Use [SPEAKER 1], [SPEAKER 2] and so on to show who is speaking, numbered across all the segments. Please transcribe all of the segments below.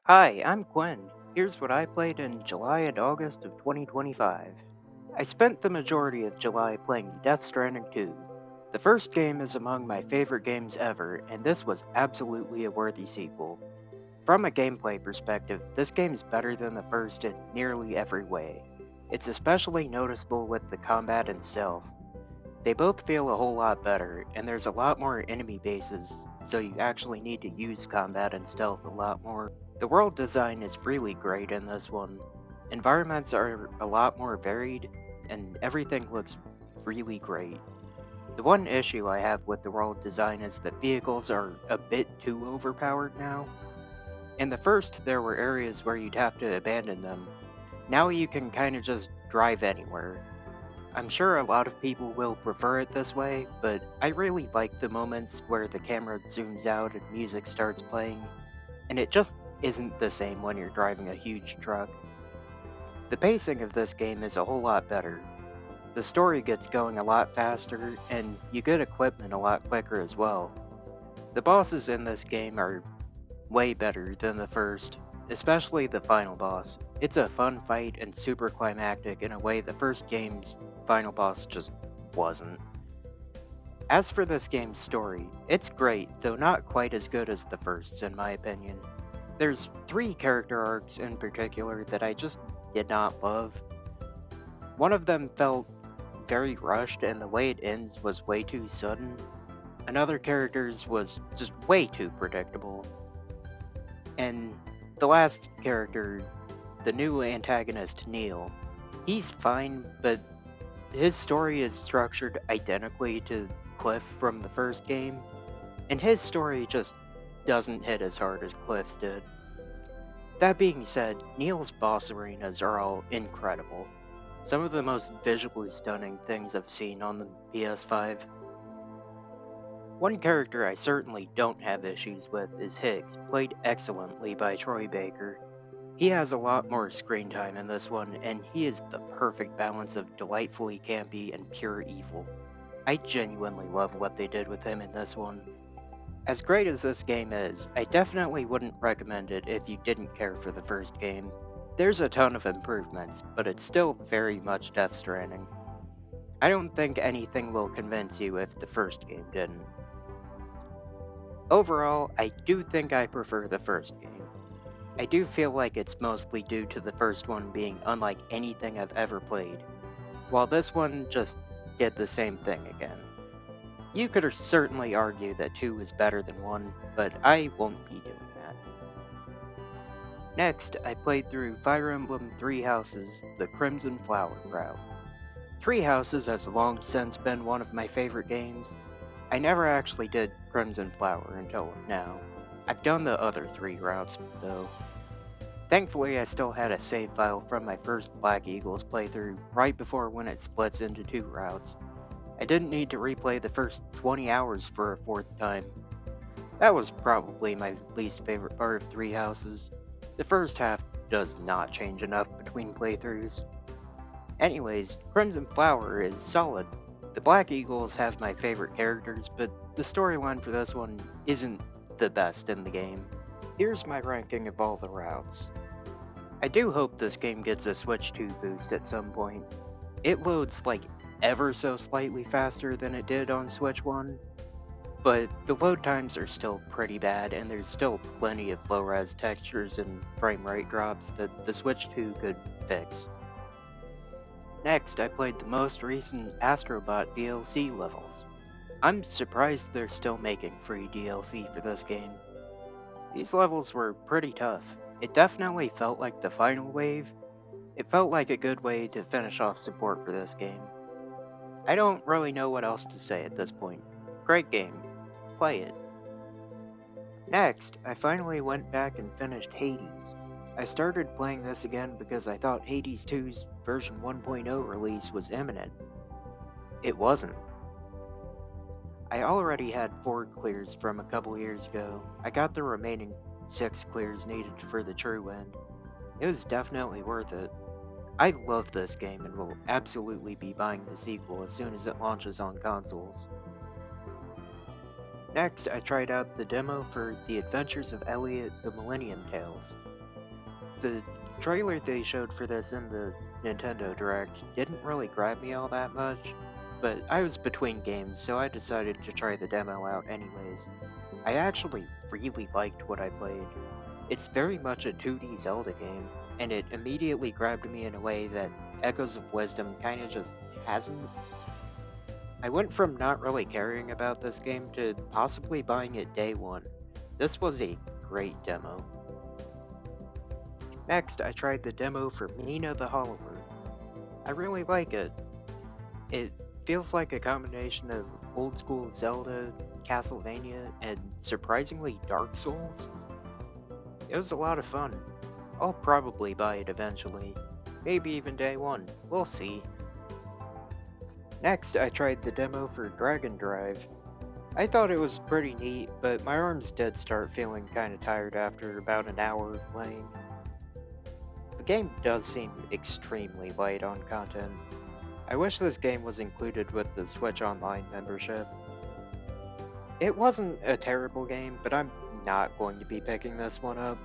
[SPEAKER 1] Hi, I'm Quinn. Here's what I played in July and August of 2025. I spent the majority of July playing Death Stranding 2. The first game is among my favorite games ever, and this was absolutely a worthy sequel. From a gameplay perspective, this game's better than the first in nearly every way. It's especially noticeable with the combat and stealth. They both feel a whole lot better, and there's a lot more enemy bases, so you actually need to use combat and stealth a lot more. The world design is really great in this one. Environments are a lot more varied, and everything looks really great. The one issue I have with the world design is that vehicles are a bit too overpowered now. In the first, there were areas where you'd have to abandon them. Now you can kind of just drive anywhere. I'm sure a lot of people will prefer it this way, but I really like the moments where the camera zooms out and music starts playing, and it just isn't the same when you're driving a huge truck. The pacing of this game is a whole lot better. The story gets going a lot faster, and you get equipment a lot quicker as well. The bosses in this game are way better than the first, especially the final boss. It's a fun fight and super climactic in a way the first game's final boss just wasn't. As for this game's story, it's great, though not quite as good as the first's in my opinion. There's three character arcs in particular that I just did not love. One of them felt very rushed, and the way it ends was way too sudden. Another character's was just way too predictable. And the last character, the new antagonist, Neil, he's fine, but his story is structured identically to Cliff from the first game, and his story just doesn't hit as hard as Cliff's did. That being said, Neil's boss arenas are all incredible. Some of the most visually stunning things I've seen on the PS5. One character I certainly don't have issues with is Higgs, played excellently by Troy Baker. He has a lot more screen time in this one, and he is the perfect balance of delightfully campy and pure evil. I genuinely love what they did with him in this one. As great as this game is, I definitely wouldn't recommend it if you didn't care for the first game. There's a ton of improvements, but it's still very much Death Stranding. I don't think anything will convince you if the first game didn't. Overall, I do think I prefer the first game. I do feel like it's mostly due to the first one being unlike anything I've ever played, while this one just did the same thing again. You could certainly argue that 2 is better than 1, but I won't be doing that. Next, I played through Fire Emblem Three Houses, the Crimson Flower route. Three Houses has long since been one of my favorite games. I never actually did Crimson Flower until now. I've done the other 3 routes, though. Thankfully, I still had a save file from my first Black Eagles playthrough right before when it splits into 2 routes. I didn't need to replay the first 20 hours for a 4th time. That was probably my least favorite part of Three Houses. The first half does not change enough between playthroughs. Anyways, Crimson Flower is solid. The Black Eagles have my favorite characters, but the storyline for this one isn't the best in the game. Here's my ranking of all the routes. I do hope this game gets a Switch 2 boost at some point. It loads like ever so slightly faster than it did on Switch 1, but the load times are still pretty bad, and there's still plenty of low-res textures and frame rate drops that the Switch 2 could fix. Next, I played the most recent Astro Bot DLC levels. I'm surprised they're still making free DLC for this game. These levels were pretty tough. It definitely felt like the final wave. It felt like a good way to finish off support for this game. I don't really know what else to say at this point. Great game. Play it. Next, I finally went back and finished Hades. I started playing this again because I thought Hades 2's version 1.0 release was imminent. It wasn't. I already had 4 clears from a couple years ago. I got the remaining 6 clears needed for the true end. It was definitely worth it. I love this game and will absolutely be buying the sequel as soon as it launches on consoles. Next, I tried out the demo for The Adventures of Elliot, the Millennium Tales. The trailer they showed for this in the Nintendo Direct didn't really grab me all that much, but I was between games, so I decided to try the demo out anyways. I actually really liked what I played. It's very much a 2D Zelda game, and it immediately grabbed me in a way that Echoes of Wisdom kinda just hasn't. I went from not really caring about this game to possibly buying it day one. This was a great demo. Next, I tried the demo for Mina the Hollower. I really like it. It feels like a combination of old school Zelda, Castlevania, and surprisingly Dark Souls. It was a lot of fun. I'll probably buy it eventually. Maybe even day one. We'll see. Next, I tried the demo for Dragon Drive. I thought it was pretty neat, but my arms did start feeling kinda tired after about an hour of playing. The game does seem extremely light on content. I wish this game was included with the Switch Online membership. It wasn't a terrible game, but I'm not going to be picking this one up.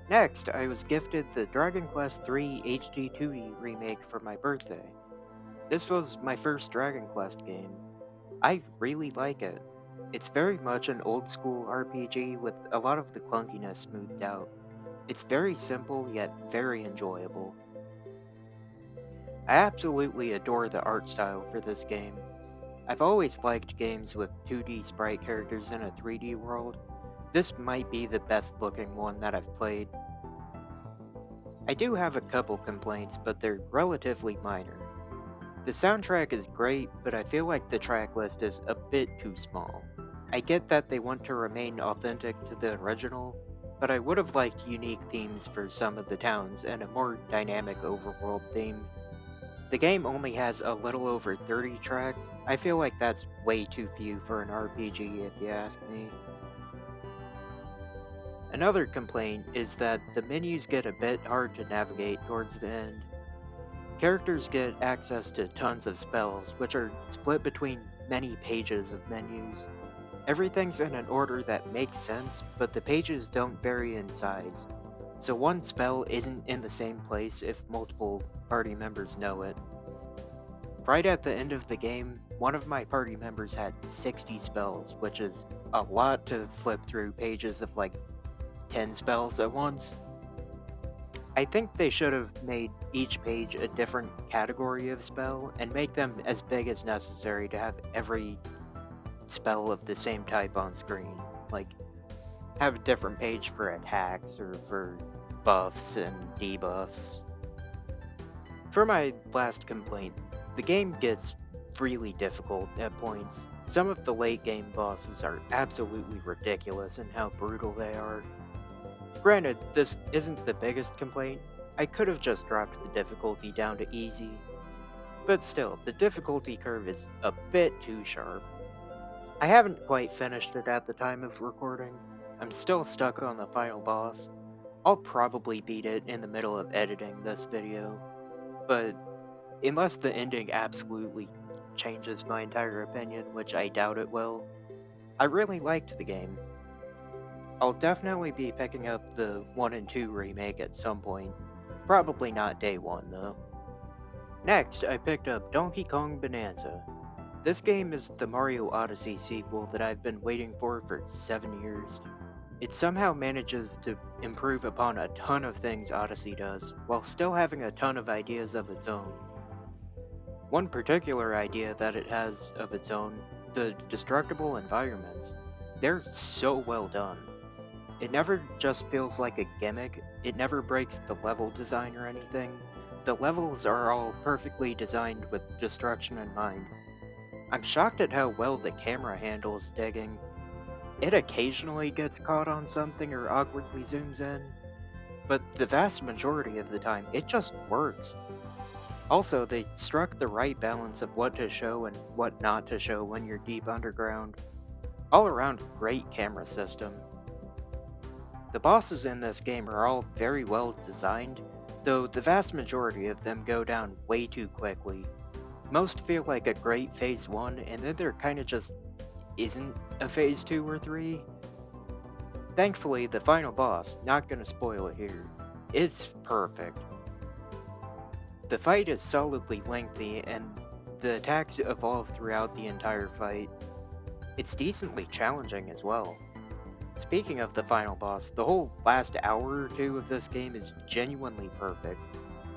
[SPEAKER 1] Next, I was gifted the Dragon Quest III HD 2D remake for my birthday. This was my first Dragon Quest game. I really like it. It's very much an old school RPG with a lot of the clunkiness smoothed out. It's very simple yet very enjoyable. I absolutely adore the art style for this game. I've always liked games with 2D sprite characters in a 3D world. This might be the best looking one that I've played. I do have a couple complaints, but they're relatively minor. The soundtrack is great, but I feel like the track list is a bit too small. I get that they want to remain authentic to the original, but I would have liked unique themes for some of the towns and a more dynamic overworld theme. The game only has a little over 30 tracks. I feel like that's way too few for an RPG if you ask me. Another complaint is that the menus get a bit hard to navigate towards the end. Characters get access to tons of spells, which are split between many pages of menus. Everything's in an order that makes sense, but the pages don't vary in size. So one spell isn't in the same place if multiple party members know it. Right at the end of the game, one of my party members had 60 spells, which is a lot to flip through pages of like 10 spells at once. I think they should have made each page a different category of spell and make them as big as necessary to have every spell of the same type on screen. Like, have a different page for attacks or for buffs and debuffs. For my last complaint, the game gets really difficult at points. Some of the late game bosses are absolutely ridiculous in how brutal they are. Granted, this isn't the biggest complaint. I could have just dropped the difficulty down to easy. But still, the difficulty curve is a bit too sharp. I haven't quite finished it at the time of recording. I'm still stuck on the final boss. I'll probably beat it in the middle of editing this video. But unless the ending absolutely changes my entire opinion, which I doubt it will, I really liked the game. I'll definitely be picking up the 1 and 2 remake at some point. Probably not day one, though. Next, I picked up Donkey Kong Bananza. This game is the Mario Odyssey sequel that I've been waiting for 7 years. It somehow manages to improve upon a ton of things Odyssey does, while still having a ton of ideas of its own. One particular idea that it has of its own, the destructible environments. They're so well done. It never just feels like a gimmick, it never breaks the level design or anything. The levels are all perfectly designed with destruction in mind. I'm shocked at how well the camera handles digging. It occasionally gets caught on something or awkwardly zooms in, but the vast majority of the time it just works. Also, they struck the right balance of what to show and what not to show when you're deep underground. All around great camera system. The bosses in this game are all very well designed, though the vast majority of them go down way too quickly. Most feel like a great phase 1, and then they're kinda just isn't a Phase 2 or 3. Thankfully, the final boss, not gonna spoil it here, it's perfect. The fight is solidly lengthy, and the attacks evolve throughout the entire fight. It's decently challenging as well. Speaking of the final boss, the whole last hour or two of this game is genuinely perfect.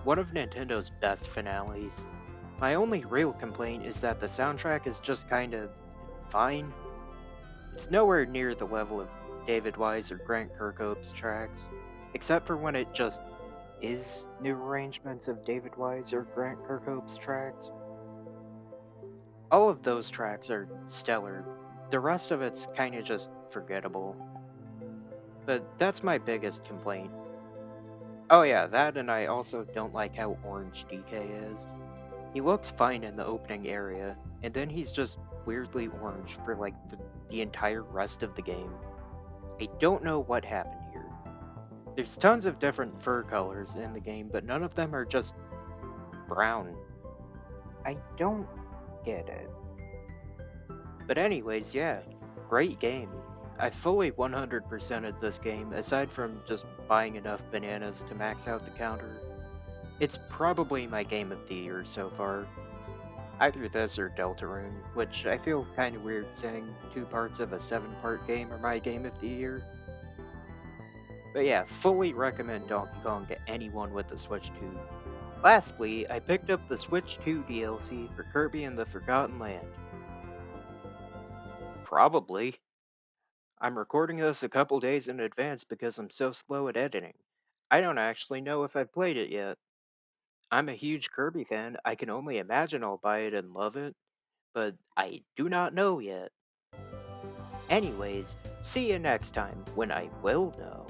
[SPEAKER 1] One of Nintendo's best finales. My only real complaint is that the soundtrack is just kinda fine. It's nowhere near the level of David Wise or Grant Kirkhope's tracks, except for when it just is new arrangements of David Wise or Grant Kirkhope's tracks. All of those tracks are stellar. The rest of it's kinda just forgettable. But that's my biggest complaint. Oh yeah, that, and I also don't like how orange DK is. He looks fine in the opening area, and then he's just weirdly orange for like the entire rest of the game. I don't know what happened here. There's tons of different fur colors in the game, but none of them are just brown. I don't get it. But anyways, yeah, great game. I fully 100%ed this game, aside from just buying enough bananas to max out the counter. It's probably my game of the year so far. Either this or Deltarune, which I feel kinda weird saying 2 parts of a 7-part game are my game of the year. But yeah, fully recommend Donkey Kong to anyone with the Switch 2. Lastly, I picked up the Switch 2 DLC for Kirby and the Forgotten Land. Probably. I'm recording this a couple days in advance because I'm so slow at editing. I don't actually know if I've played it yet. I'm a huge Kirby fan, I can only imagine I'll buy it and love it, but I do not know yet. Anyways, see you next time when I will know.